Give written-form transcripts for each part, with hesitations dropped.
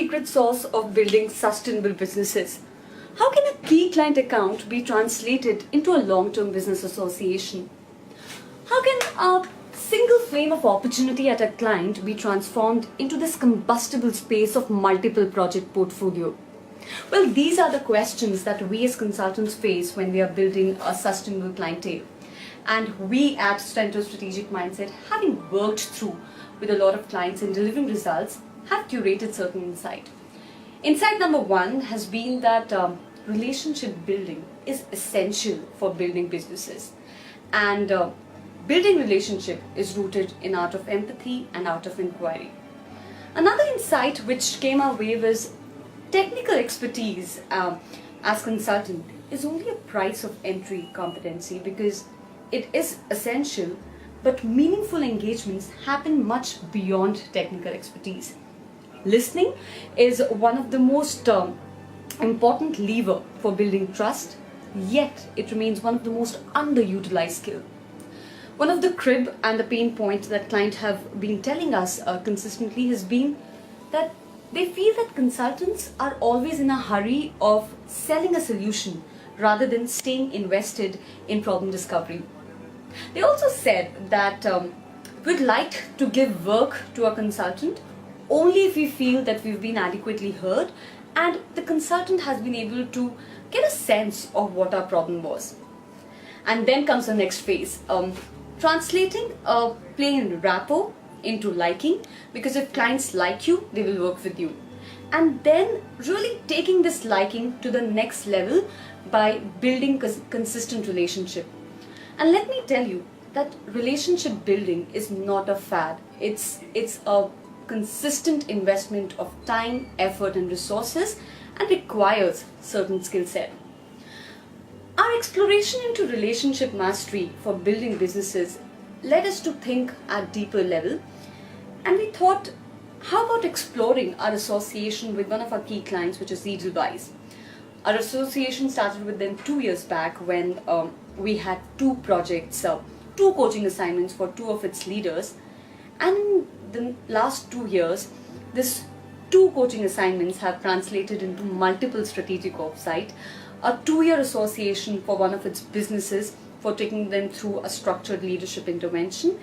secret sauce of building sustainable businesses. How can a key client account be translated into a long-term business association? How can a single flame of opportunity at a client be transformed into this combustible space of multiple project portfolio? Well, these are the questions that we as consultants face when we are building a sustainable clientele. And we at Center Strategic Mindset, having worked through with a lot of clients and delivering results, have curated certain insight. Insight number one has been that relationship building is essential for building businesses. And building relationship is rooted in art of empathy and art of inquiry. Another insight which came our way was technical expertise as consultant is only a price of entry competency because it is essential, but meaningful engagements happen much beyond technical expertise. Listening is one of the most important lever for building trust, yet it remains one of the most underutilized skill. One of the crib and the pain points that clients have been telling us consistently has been that they feel that consultants are always in a hurry of selling a solution rather than staying invested in problem discovery. They also said that we'd like to give work to a consultant only if we feel that we've been adequately heard and the consultant has been able to get a sense of what our problem was. And then comes the next phase, translating a plain rapport into liking, because if clients like you, they will work with you. And then really taking this liking to the next level by building consistent relationship. And let me tell you that relationship building is not a fad. It's a consistent investment of time, effort and resources and requires certain skill set. Our exploration into relationship mastery for building businesses led us to think at deeper level, and we thought, how about exploring our association with one of our key clients, which is Edelweiss. Our association started with them 2 years back when we had 2 projects, 2 coaching assignments for 2 of its leaders, and in the last 2 years, this 2 coaching assignments have translated into multiple strategic offsite, a 2-year association for one of its businesses for taking them through a structured leadership intervention,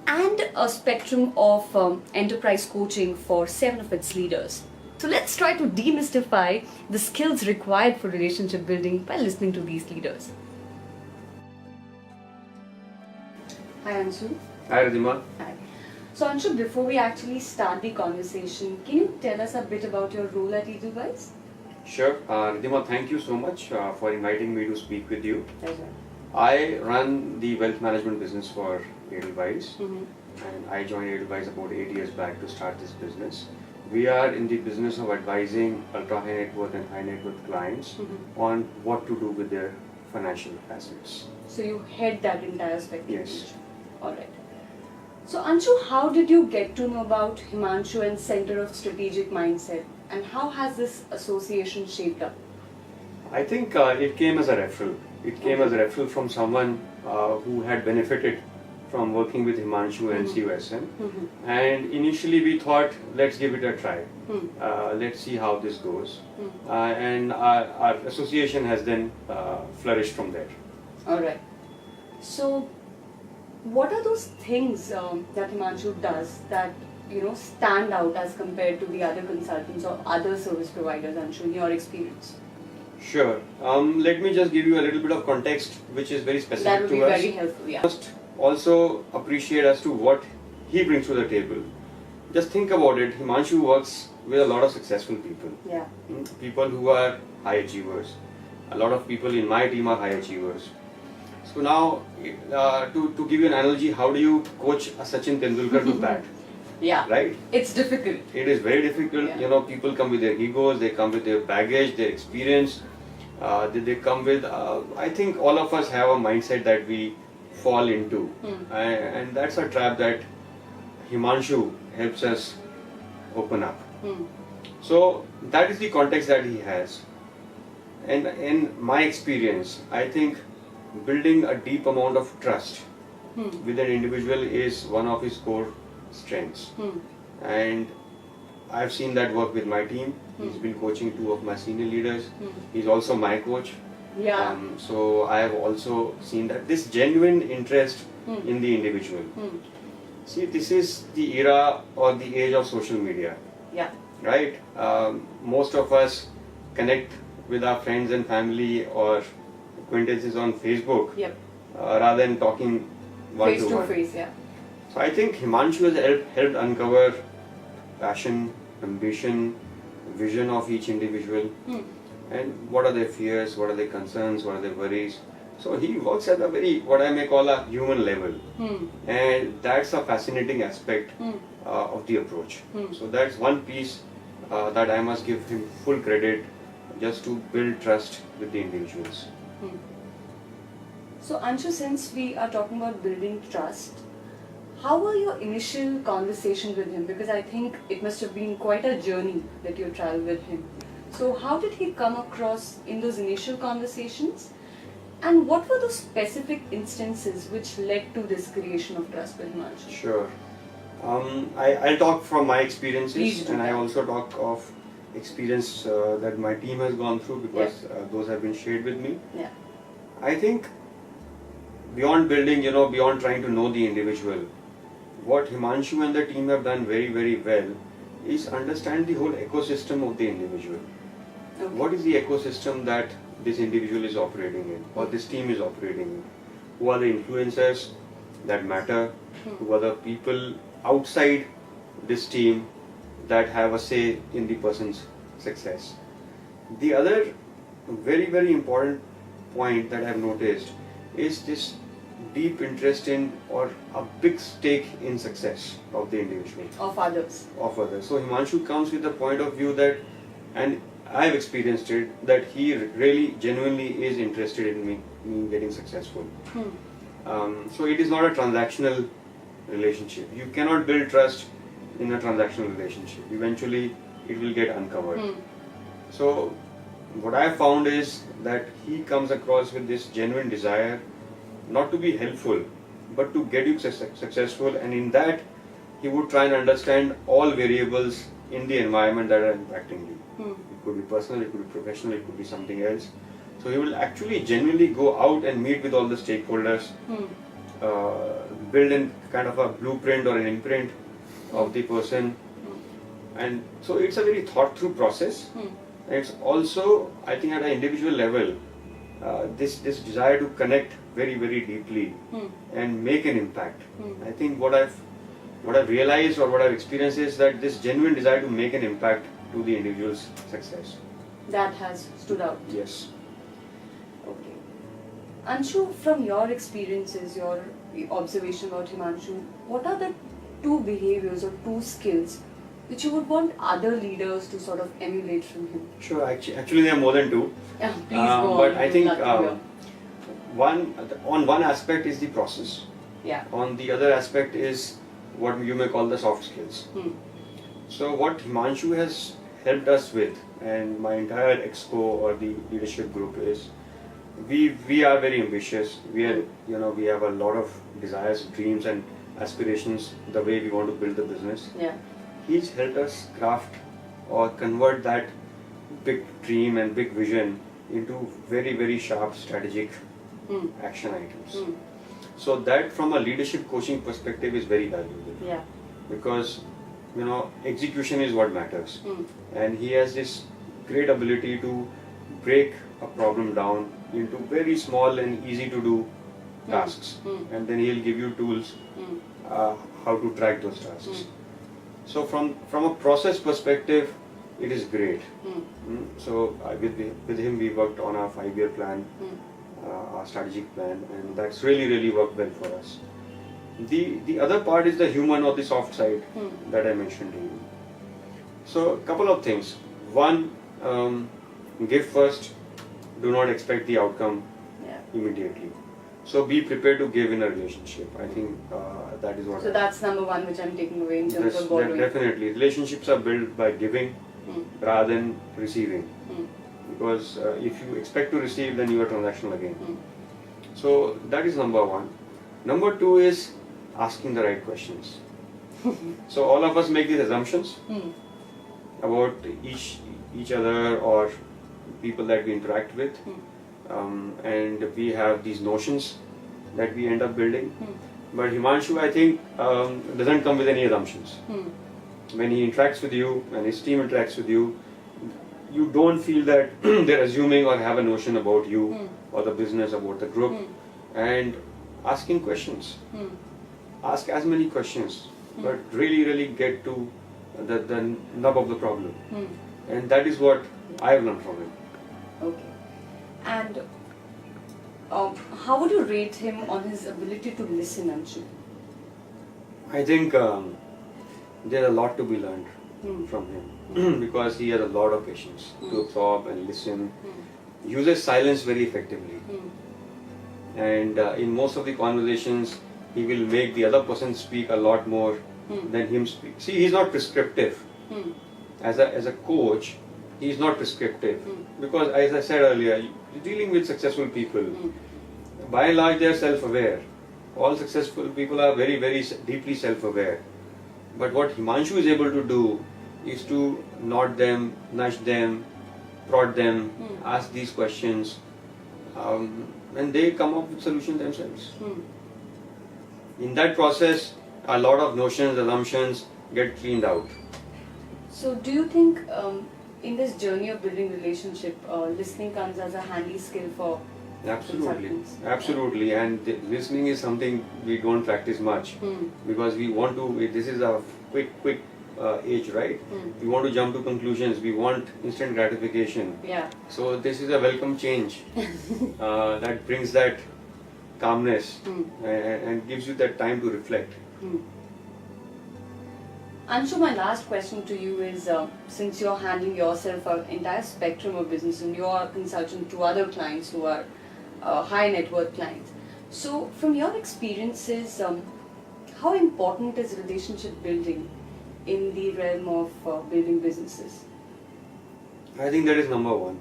and a spectrum of enterprise coaching for 7 of its leaders. So let's try to demystify the skills required for relationship building by listening to these leaders. Hi Anshu. Hi Ridhima. Hi. So Anshu, before we actually start the conversation, can you tell us a bit about your role at Edelweiss? Sure. Ridhima, thank you so much for inviting me to speak with you. Pleasure. I run the wealth management business for Edelweiss, Mm-hmm. and I joined Edelweiss about 8 years back to start this business. We are in the business of advising ultra high net worth and high net worth clients on what to do with their financial assets. So you head that entire spectrum. Yes. Alright. So Anshu, how did you get to know about Himanshu and Center of Strategic Mindset, and how has this association shaped up? I think it came as a referral. It came as a referral from someone who had benefited from working with Himanshu and CUSM. And initially we thought, let's give it a try. Let's see how this goes. And our association has then flourished from there. Alright. So what are those things that Himanshu does that stand out as compared to the other consultants or other service providers, Anshu, in your experience? Sure. Let me just give you a little bit of context which is very specific to us. That would be very helpful, yeah. Just also appreciate as to what he brings to the table. Just think about it. Himanshu works with a lot of successful people. Yeah. People who are high achievers. A lot of people in my team are high achievers. So now, to give you an analogy, how do you coach a Sachin Tendulkar to bat? Yeah. Right? It's difficult. It is very difficult. Yeah. People come with their egos, they come with their baggage, their experience. They come with, I think all of us have a mindset that we fall into. And that's a trap that Himanshu helps us open up. So that is the context that he has. And in my experience, I think building a deep amount of trust with an individual is one of his core strengths. And I've seen that work with my team. He's been coaching 2 of my senior leaders. He's also my coach. Yeah. So I have also seen that this genuine interest in the individual. See, this is the era or the age of social media. Yeah. Right? Most of us connect with our friends and family or acquaintances on Facebook Yep. rather than talking one Face to to one. face, yeah. So I think Himanshu has helped uncover passion, ambition, vision of each individual, and what are their fears, what are their concerns, what are their worries. So he works at a very, what I may call a human level, and that's a fascinating aspect of the approach. So that's one piece that I must give him full credit, just to build trust with the individuals. So Anshu, since we are talking about building trust, how were your initial conversation with him? Because I think it must have been quite a journey that you traveled with him. So how did he come across in those initial conversations? And what were those specific instances which led to this creation of trust with Himanshu? Sure. I'll talk from my experiences, Please do and I that. also talk of experience that my team has gone through, because those have been shared with me. Yeah. I think beyond building, beyond trying to know the individual, what Himanshu and the team have done very, very well is understand the whole ecosystem of the individual. Okay. What is the ecosystem that this individual is operating in, or this team is operating in? Who are the influencers that matter? Who are the people outside this team that have a say in the person's success? The other very, very important point that I've noticed is this deep interest in, or a big stake in, success of the individual, Of others. of others. So Himanshu comes with the point of view that, and I've experienced it, that he really genuinely is interested in me getting successful. So it is not a transactional relationship. You cannot build trust in a transactional relationship. Eventually it will get uncovered. So what I have found is that he comes across with this genuine desire not to be helpful, but to get you successful, and in that he would try and understand all variables in the environment that are impacting you. It could be personal, it could be professional, it could be something else. So he will actually genuinely go out and meet with all the stakeholders, build in kind of a blueprint or an imprint of the person, and so it's a very thought through process. And it's also, I think, at an individual level, this desire to connect very, very deeply and make an impact. I think what I've realized, or what I've experienced, is that this genuine desire to make an impact to the individual's success. That has stood out. Yes. Okay. Anshu, from your experiences, your observation about Himanshu, what are the 2 behaviors or 2 skills which you would want other leaders to sort of emulate from him? Sure. Actually, there are more than 2. Yeah, please go on. But I think Love to hear. one aspect is the process. Yeah. On the other aspect is what you may call the soft skills. So what Himanshu has helped us with, and my entire expo or the leadership group, is we are very ambitious. We have a lot of desires, dreams, and aspirations the way we want to build the business. Yeah. He's helped us craft or convert that big dream and big vision into very, very sharp strategic action items. So that, from a leadership coaching perspective, is very valuable. Yeah. Because execution is what matters, and he has this great ability to break a problem down into very small and easy to do tasks, and then he'll give you tools how to track those tasks. So from a process perspective, it is great. So with him we worked on our 5-year plan, our strategic plan, and that's really worked well for us. The other part is the human or the soft side that I mentioned to you. So a couple of things. One, give first, do not expect the outcome immediately. So be prepared to give in a relationship. I think that is what. So that's number 1 which I'm taking away in terms of borrowing. Definitely, relationships are built by giving rather than receiving. Because if you expect to receive, then you are transactional again. So that is number 1. Number 2 is asking the right questions. So all of us make these assumptions, about each other or people that we interact with, and we have these notions that we end up building. But Himanshu, I think, doesn't come with any assumptions. When he interacts with you, when his team interacts with you, you don't feel that they're assuming or have a notion about you or the business, about the group, and asking questions. Ask as many questions, but really get to the nub of the problem. And that is what I have learned from him. Okay. And how would you rate him on his ability to listen, Anshu? I think there's a lot to be learned from him because he has a lot of patience to absorb and listen. Uses silence very effectively. And in most of the conversations, he will make the other person speak a lot more than him speak. See, he's not prescriptive. As a coach, he's not prescriptive because, as I said earlier, you're dealing with successful people. By and large, they're self-aware. All successful people are very deeply self-aware. But what Himanshu is able to do is to nod them, nudge them, prod them, ask these questions, and they come up with solutions themselves. In that process, a lot of notions, assumptions get cleaned out. So do you think in this journey of building relationship, listening comes as a handy skill for consultants? Absolutely. And listening is something we don't practice much because we want to, this is a quick age, right? We want to jump to conclusions, we want instant gratification. Yeah. So this is a welcome change that brings that calmness and gives you that time to reflect. Anshu, my last question to you is, since you're handling yourself an entire spectrum of business and you're a consultant to other clients who are high net worth clients, so from your experiences, how important is relationship building in the realm of building businesses? I think that is number one.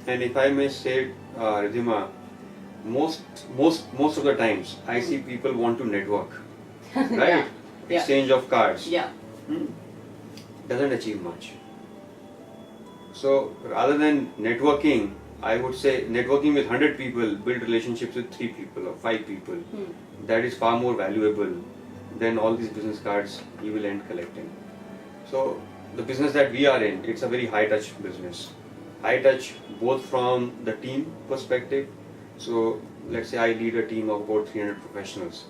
And if I may say, Ridhima, most of the times I see people want to network, right? Exchange of cards. Doesn't achieve much. So rather than networking, I would say networking with 100 people, build relationships with 3 people or 5 people. That is far more valuable than all these business cards you will end collecting. So the business that we are in, it's a very high touch business. High touch both from the team perspective. So let's say I lead a team of about 300 professionals,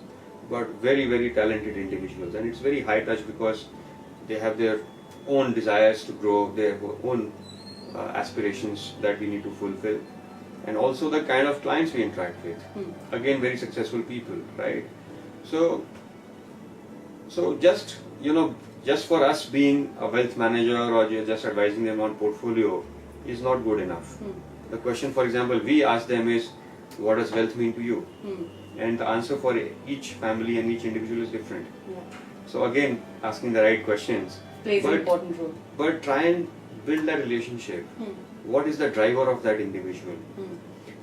but very talented individuals, and it's very high touch because they have their own desires to grow, their own aspirations that we need to fulfill, and also the kind of clients we interact with. Again, very successful people, right? So just for us being a wealth manager or just advising them on portfolio is not good enough. The question, for example, we ask them is, what does wealth mean to you? And the answer for each family and each individual is different. So again, asking the right questions plays an important role. But try and build that relationship. What is the driver of that individual?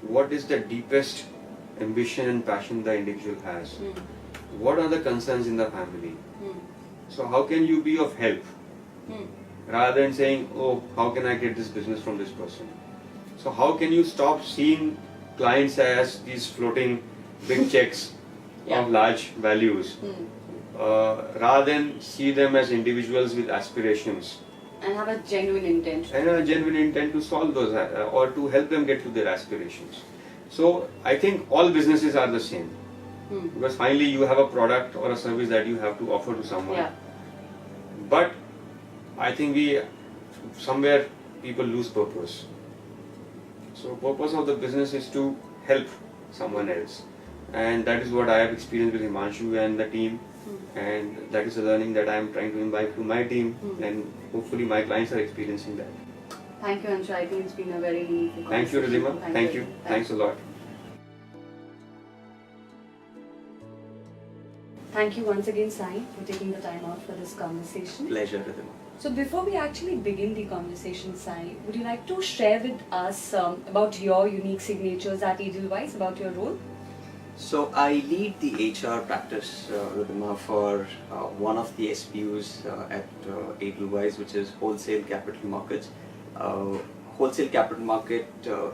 What is the deepest ambition and passion the individual has? What are the concerns in the family? So how can you be of help? Rather than saying, oh, how can I get this business from this person? So how can you stop seeing clients as these floating big checks of large values, rather than see them as individuals with aspirations and have a genuine intent to solve those or to help them get to their aspirations. So I think all businesses are the same, because finally you have a product or a service that you have to offer to someone. But I think somewhere people lose purpose. So purpose of the business is to help someone else, and that is what I have experienced with Himanshu and the team, and that is a learning that I am trying to imbibe to my team, and hopefully my clients are experiencing that. Thank you, Anshu. I think it's been a very meaningful conversation. Thank you, Ridhima. Thank you. Thanks a lot. Thank you once again, Sai, for taking the time out for this conversation. Pleasure, Ridhima. So before we actually begin the conversation, Sai, would you like to share with us about your unique signatures at Edelweiss, about your role? So I lead the HR practice for one of the SBUs at Edelweiss, which is wholesale capital markets. Wholesale capital market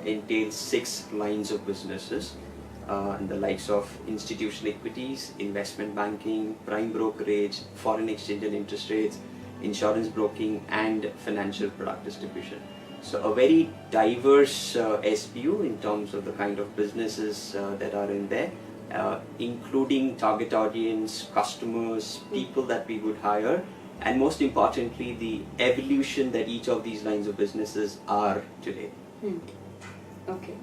entails 6 lines of businesses, and the likes of institutional equities, investment banking, prime brokerage, foreign exchange and interest rates, insurance broking, and financial product distribution. So a very diverse SBU in terms of the kind of businesses that are in there, including target audience, customers, people that we would hire, and most importantly, the evolution that each of these lines of businesses are today. Okay.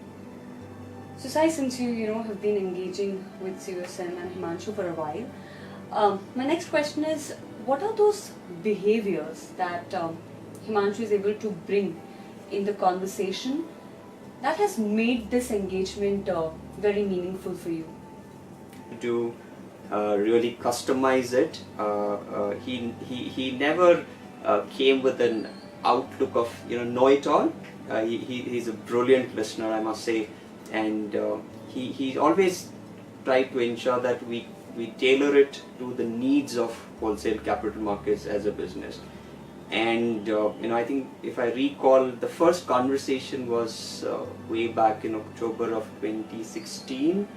So Sai, since you have been engaging with CUSM and Himanshu for a while, my next question is, what are those behaviors that Himanshu is able to bring in the conversation that has made this engagement very meaningful for you? To really customize it, he never came with an outlook of know-it-all. He's a brilliant listener, I must say, and he always tried to ensure that we tailor it to the needs of wholesale capital markets as a business. And I think if I recall, the first conversation was way back in October of 2016,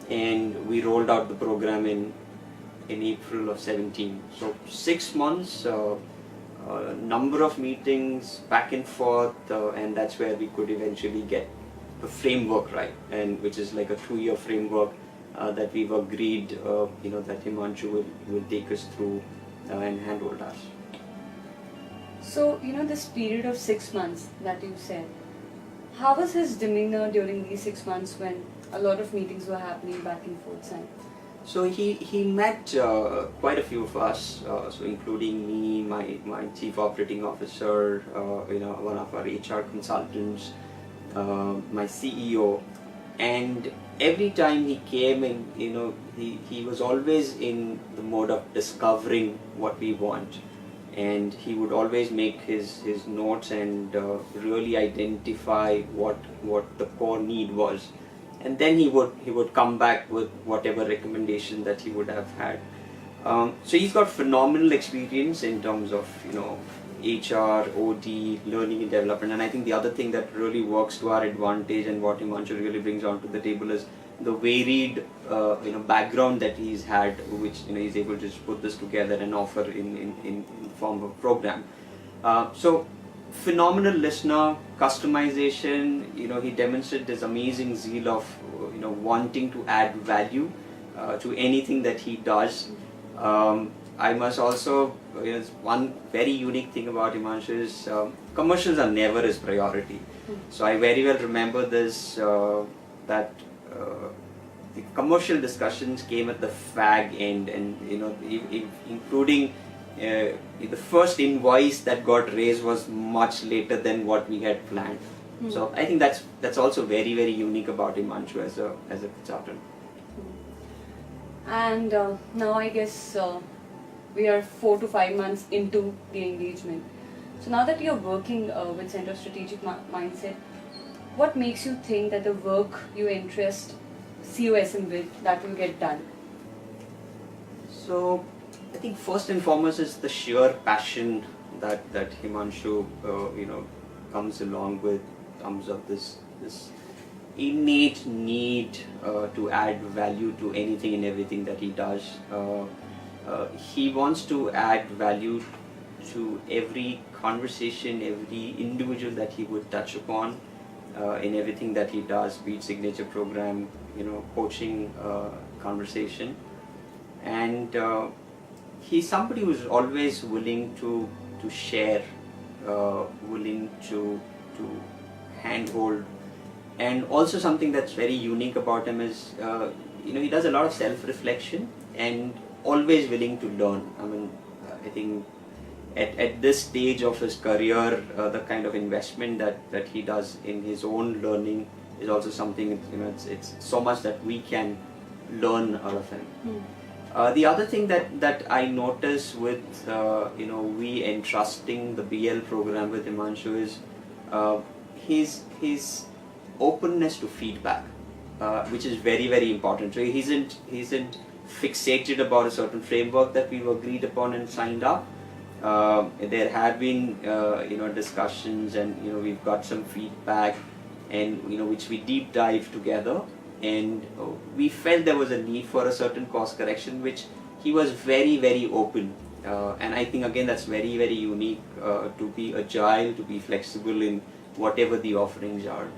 and we rolled out the program in April of 17. So 6 months, number of meetings back and forth, and that's where we could eventually get the framework right, and which is like a 2-year framework that we've agreed, that Himanshu will take us through and handhold us. So, this period of 6 months that you said, how was his demeanor during these 6 months when a lot of meetings were happening back and forth, Sai? So he met quite a few of us, so including me, my chief operating officer, one of our HR consultants, my CEO, and every time he came in, he was always in the mode of discovering what we want. And he would always make his notes and really identify what the core need was, and then he would come back with whatever recommendation that he would have had. So he's got phenomenal experience in terms of HR, OD, learning and development, and I think the other thing that really works to our advantage and what Himanshu really brings onto the table is the varied background that he's had, which he's able to just put this together and offer in form of program. So phenomenal listener, customization. He demonstrated this amazing zeal of wanting to add value to anything that he does. I must also, one very unique thing about Himanshu is commercials are never his priority. So I very well remember this, that the commercial discussions came at the fag end, and including the first invoice that got raised was much later than what we had planned. So I think that's also very, very unique about Himanshu as a consultant. And now I guess we are 4 to 5 months into the engagement. So now that you're working with Center of Strategic Mindset, what makes you think that the work you entrust CUSM with, that will get done? So I think first and foremost is the sheer passion that Himanshu comes along with, comes of this innate need to add value to anything and everything that he does. He wants to add value to every conversation, every individual that he would touch upon, in everything that he does, be it signature program, coaching, conversation, and he's somebody who's always willing to share, willing to handhold, and also something that's very unique about him is he does a lot of self-reflection and always willing to learn. I mean, I think at this stage of his career, the kind of investment that he does in his own learning is also something, it's so much that we can learn out of him. The other thing that I notice with we entrusting the BL program with Himanshu is his openness to feedback. which is very, very important. So he isn't fixated about a certain framework that we've agreed upon and signed up. There have been discussions, and we've got some feedback, and which we deep dive together, and we felt there was a need for a certain course correction, which he was very, very open, and I think again that's very, very unique, to be agile, to be flexible in whatever the offerings are.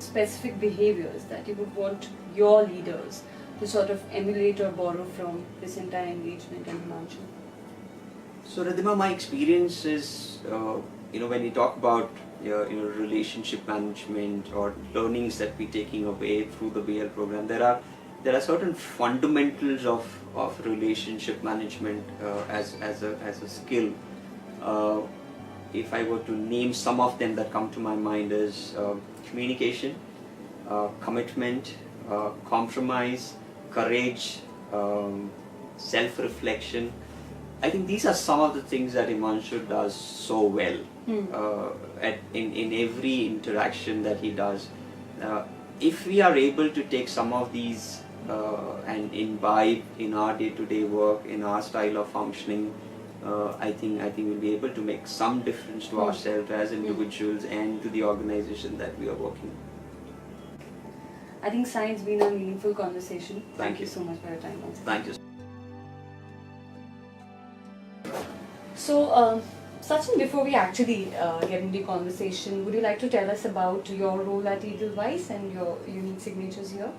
Specific behaviors that you would want your leaders to sort of emulate or borrow from this entire engagement in Himanshu? So Ridhima, my experience is, when we talk about relationship management or learnings that we're taking away through the BL program, there are certain fundamentals of relationship management as a skill. If I were to name some of them that come to my mind is communication, commitment, compromise, courage, self-reflection. I think these are some of the things that Himanshu does so well in every interaction that he does. If we are able to take some of these and imbibe in our day-to-day work, in our style of functioning, I think we'll be able to make some difference to ourselves as individuals and to the organization that we are working. I think Science been a meaningful conversation. Thank you so much for your time. Thank you. So, Sachin, before we actually get into the conversation, would you like to tell us about your role at Edelweiss and your unique signatures here?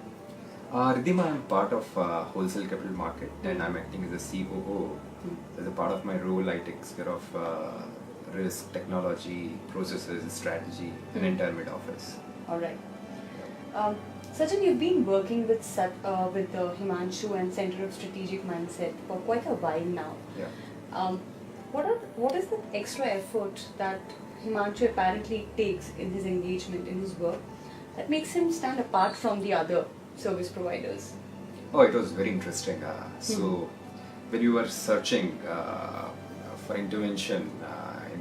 Ridhima, I'm part of wholesale capital market, and I'm acting as a COO. As a part of my role, I take care of risk, technology, processes, strategy, and entire mid office. All right. Sachin, you've been working with Himanshu and Center of Strategic Mindset for quite a while now. Yeah. What is the extra effort that Himanshu apparently takes in his engagement, in his work, that makes him stand apart from the other service providers? Oh, it was very interesting. So, when you were searching for intervention,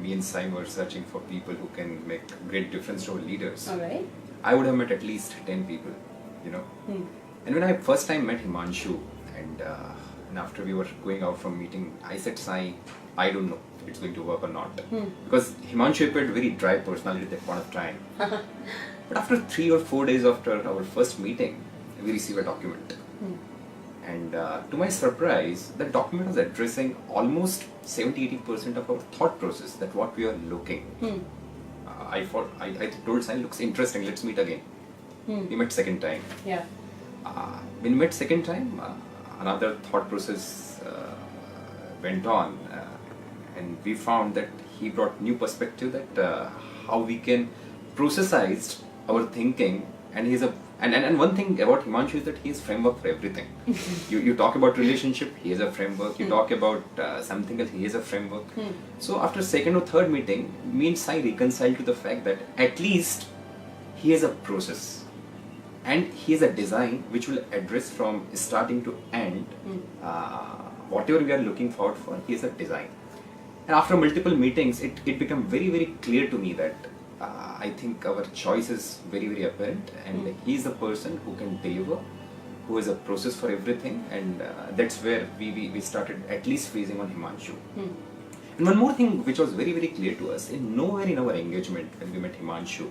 me and Sai were searching for people who can make great difference to our leaders. All right. I would have met at least 10 people, And when I first time met Himanshu, and after we were going out from meeting, I said, Sai, I don't know if it's going to work or not. Because Himanshu appeared very dry personality at that point of time. But after 3 or 4 days after our first meeting, we received a document. And to my surprise, the document was addressing almost 70-80% of our thought process, that what we are looking. I told Sai, looks interesting, let's meet again. We met second time. Yeah. When we met second time, another thought process went on, and we found that he brought new perspective, that how we can processize our thinking, and he's a and one thing about Himanshu is that he has framework for everything. You talk about relationship, he has a framework. You talk about something else, he has a framework. So after second or third meeting, me and Sai reconciled to the fact that at least he has a process, and he has a design which will address from starting to end whatever we are looking forward for. He has a design, and after multiple meetings, it became very, very clear to me that I think our choice is very, very apparent, and he is the person who can deliver, who has a process for everything, and that's where we started at least freezing on Himanshu. And one more thing which was very, very clear to us, nowhere in our engagement when we met Himanshu,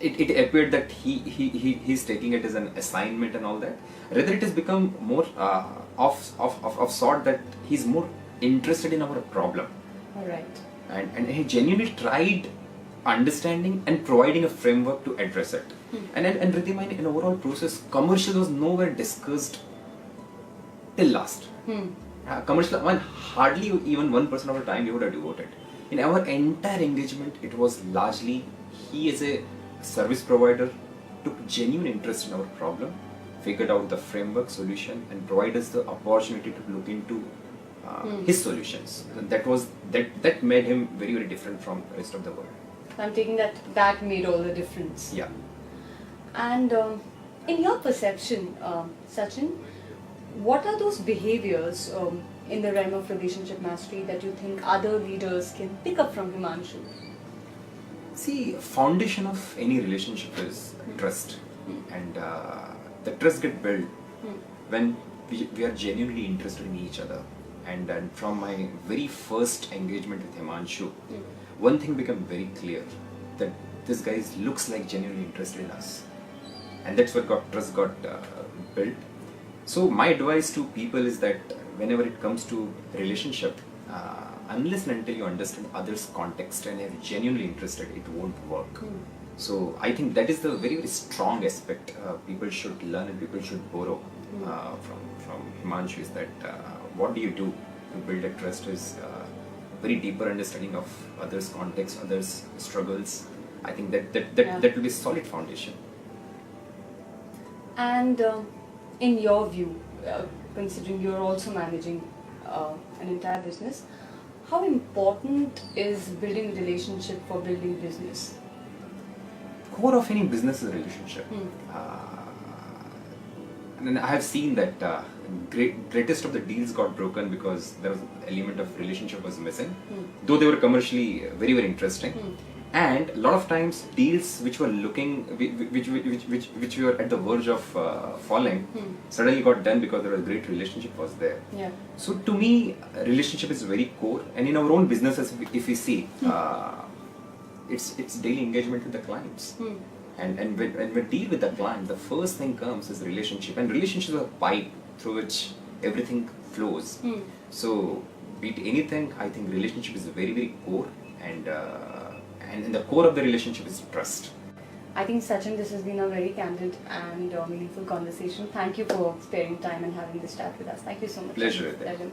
it appeared that he's taking it as an assignment and all that. Rather, it has become more of sort that he's more interested in our problem. All right. And he genuinely tried understanding and providing a framework to address it. And Ridhima, in overall process, commercial was nowhere discussed till last. Commercial, hardly even 1% of the time we would have devoted. In our entire engagement, it was largely he as a service provider took genuine interest in our problem, figured out the framework solution, and provided us the opportunity to look into his solutions. And that made him very, very different from the rest of the world. I'm taking that made all the difference. Yeah. And in your perception, Sachin, what are those behaviors in the realm of relationship mastery that you think other leaders can pick up from Himanshu? See, foundation of any relationship is trust, and the trust get built when we are genuinely interested in each other. And from my very first engagement with Himanshu, one thing became very clear, that this guy looks like genuinely interested in us, and that's what trust got built. So my advice to people is that whenever it comes to relationship, unless and until you understand others' context and are genuinely interested, it won't work. So I think that is the very, very strong aspect people should learn and people should borrow from Himanshu, is that what do you do to build a trust is very deeper understanding of others' context, others' struggles. I think that will be a solid foundation. And in your view, considering you're also managing an entire business, how important is building relationship for building business? Core of any business is a relationship. And I have seen that greatest of the deals got broken because there was an element of relationship was missing, though they were commercially very, very interesting. And a lot of times deals which were looking, which were at the verge of falling, suddenly got done because there was a great relationship was there. Yeah. So to me, relationship is very core, and in our own businesses, if we see, it's daily engagement with the clients. And when we deal with the client, the first thing comes is relationship, and relationship is a pipe through which everything flows. So be it anything, I think relationship is very, very core, and the core of the relationship is trust. I think, Sachin, this has been a very candid and meaningful conversation. Thank you for sparing time and having this chat with us. Thank you so much. Pleasure. Pleasure.